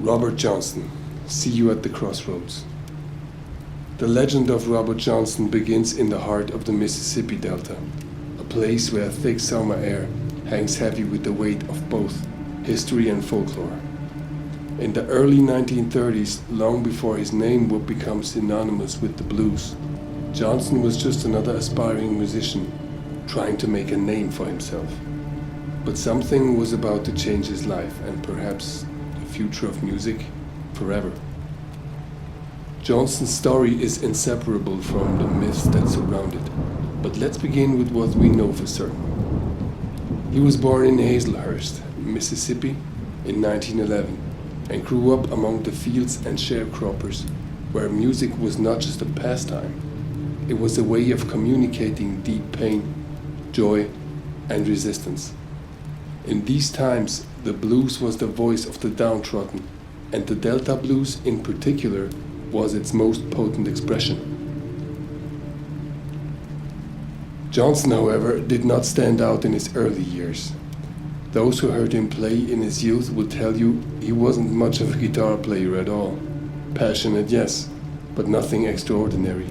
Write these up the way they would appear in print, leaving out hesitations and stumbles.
Robert Johnson, see you at the Crossroads. The legend of Robert Johnson begins in the heart of the Mississippi Delta, a place where thick summer air hangs heavy with the weight of both history and folklore. In the early 1930s, long before his name would become synonymous with the blues, Johnson was just another aspiring musician trying to make a name for himself. But something was about to change his life and perhaps future of music forever. Johnson's story is inseparable from the myths that surround it, but let's begin with what we know for certain. He was born in Hazelhurst, Mississippi in 1911 and grew up among the fields and sharecroppers where music was not just a pastime, it was a way of communicating deep pain, joy and resistance. In these times, the blues was the voice of the downtrodden, and the Delta blues in particular was its most potent expression. Johnson, however, did not stand out in his early years. Those who heard him play in his youth would tell you he wasn't much of a guitar player at all. Passionate, yes, but nothing extraordinary.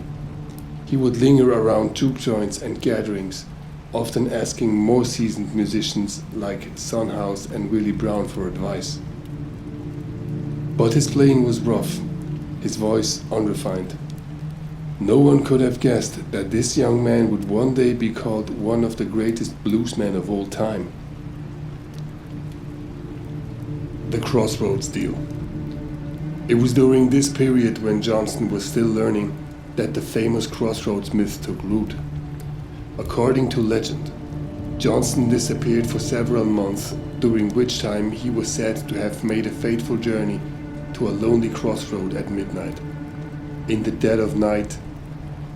He would linger around juke joints and gatherings, often asking more seasoned musicians like Son House and Willie Brown for advice. But his playing was rough, his voice unrefined. No one could have guessed that this young man would one day be called one of the greatest bluesmen of all time. The Crossroads deal. It was during this period when Johnson was still learning that the famous Crossroads myth took root. According to legend, Johnson disappeared for several months, during which time he was said to have made a fateful journey to a lonely crossroad at midnight. In the dead of night,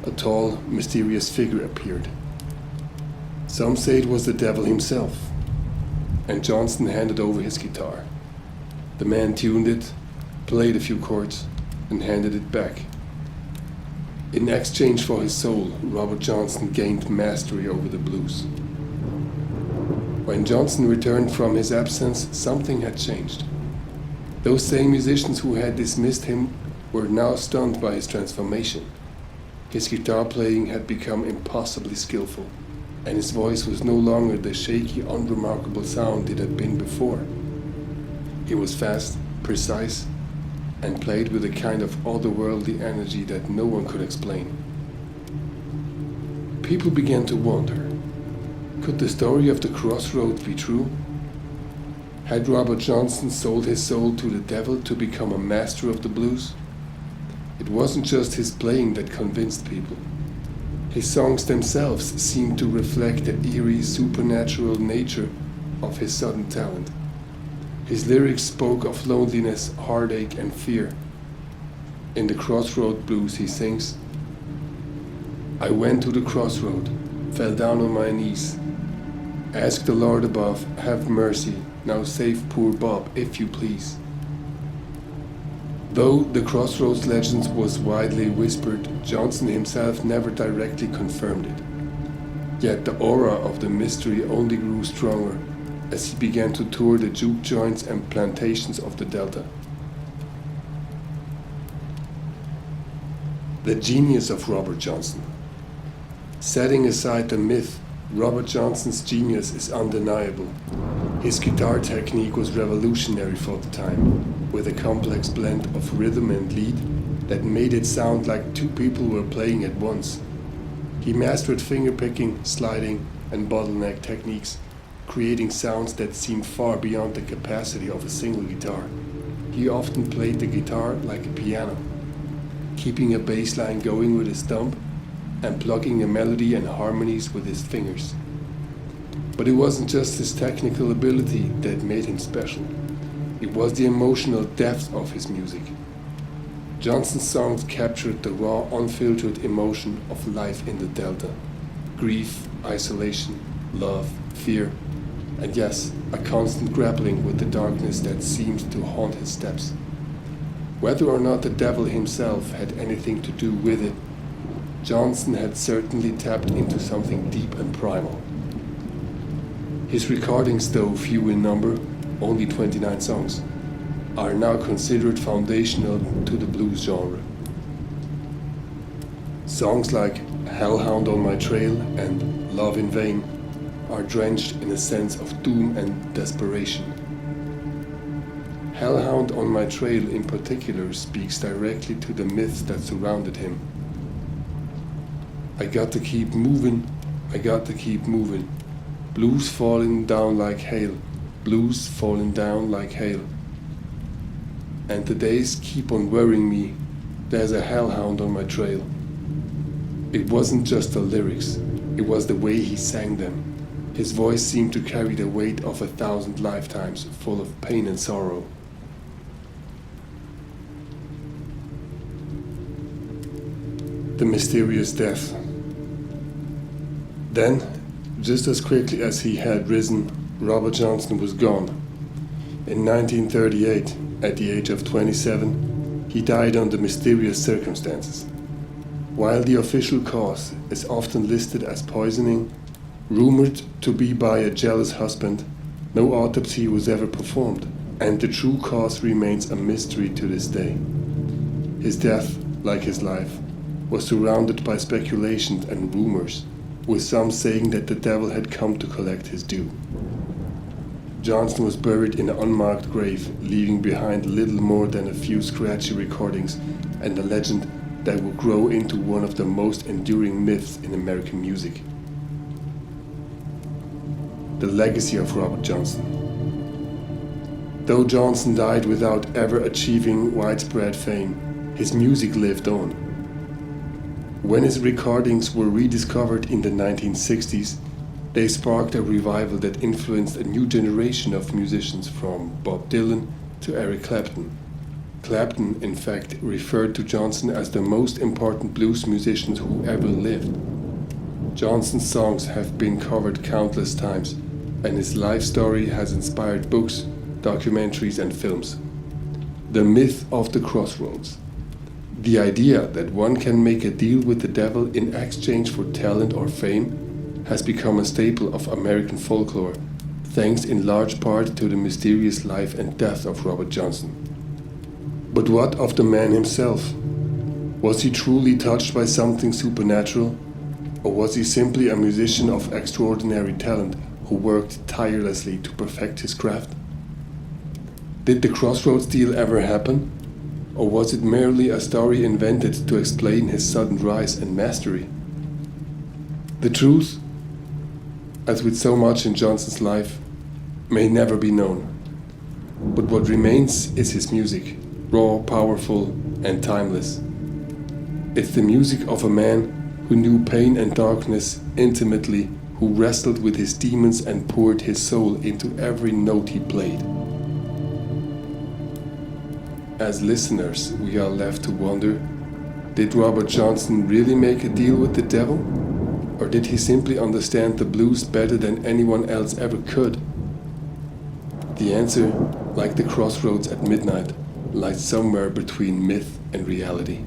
a tall, mysterious figure appeared. Some say it was the devil himself, and Johnson handed over his guitar. The man tuned it, played a few chords, and handed it back. In exchange for his soul, Robert Johnson gained mastery over the blues. When Johnson returned from his absence, something had changed. Those same musicians who had dismissed him were now stunned by his transformation. His guitar playing had become impossibly skillful, and his voice was no longer the shaky, unremarkable sound it had been before. It was fast, precise, and played with a kind of otherworldly energy that no one could explain. People began to wonder, could the story of the Crossroads be true? Had Robert Johnson sold his soul to the devil to become a master of the blues? It wasn't just his playing that convinced people. His songs themselves seemed to reflect the eerie, supernatural nature of his sudden talent. His lyrics spoke of loneliness, heartache, and fear. In the Crossroad Blues he sings, "I went to the crossroad, fell down on my knees, asked the Lord above, have mercy, now save poor Bob, if you please." Though the Crossroads legend was widely whispered, Johnson himself never directly confirmed it. Yet the aura of the mystery only grew stronger as he began to tour the juke joints and plantations of the Delta. The genius of Robert Johnson. Setting aside the myth, Robert Johnson's genius is undeniable. His guitar technique was revolutionary for the time, with a complex blend of rhythm and lead that made it sound like two people were playing at once. He mastered fingerpicking, sliding, and bottleneck techniques, creating sounds that seemed far beyond the capacity of a single guitar. He often played the guitar like a piano, keeping a bass line going with his thumb and plugging a melody and harmonies with his fingers. But it wasn't just his technical ability that made him special. It was the emotional depth of his music. Johnson's songs captured the raw, unfiltered emotion of life in the Delta. Grief, isolation, love, fear, and yes, a constant grappling with the darkness that seemed to haunt his steps. Whether or not the devil himself had anything to do with it, Johnson had certainly tapped into something deep and primal. His recordings, though few in number, only 29 songs, are now considered foundational to the blues genre. Songs like Hellhound on My Trail and Love in Vain are drenched in a sense of doom and desperation. Hellhound on My Trail in particular speaks directly to the myths that surrounded him. I got to keep moving, I got to keep moving. Blues falling down like hail, blues falling down like hail. And the days keep on worrying me, there's a hellhound on my trail. It wasn't just the lyrics, it was the way he sang them. His voice seemed to carry the weight of 1,000 lifetimes full of pain and sorrow. The mysterious death. Then, just as quickly as he had risen, Robert Johnson was gone. In 1938, at the age of 27, he died under mysterious circumstances. While the official cause is often listed as poisoning, rumored to be by a jealous husband, no autopsy was ever performed, and the true cause remains a mystery to this day. His death, like his life, was surrounded by speculations and rumors, with some saying that the devil had come to collect his due. Johnson was buried in an unmarked grave, leaving behind little more than a few scratchy recordings and a legend that would grow into one of the most enduring myths in American music. The legacy of Robert Johnson. Though Johnson died without ever achieving widespread fame, his music lived on. When his recordings were rediscovered in the 1960s, they sparked a revival that influenced a new generation of musicians from Bob Dylan to Eric Clapton. Clapton, in fact, referred to Johnson as the most important blues musician who ever lived. Johnson's songs have been covered countless times, and his life story has inspired books, documentaries, and films. The myth of the Crossroads. The idea that one can make a deal with the devil in exchange for talent or fame has become a staple of American folklore, thanks in large part to the mysterious life and death of Robert Johnson. But what of the man himself? Was he truly touched by something supernatural? Or was he simply a musician of extraordinary talent who worked tirelessly to perfect his craft? Did the Crossroads deal ever happen? Or was it merely a story invented to explain his sudden rise and mastery? The truth, as with so much in Johnson's life, may never be known. But what remains is his music, raw, powerful, and timeless. It's the music of a man who knew pain and darkness intimately, who wrestled with his demons and poured his soul into every note he played. As listeners, we are left to wonder, did Robert Johnson really make a deal with the devil? Or did he simply understand the blues better than anyone else ever could? The answer, like the crossroads at midnight, lies somewhere between myth and reality.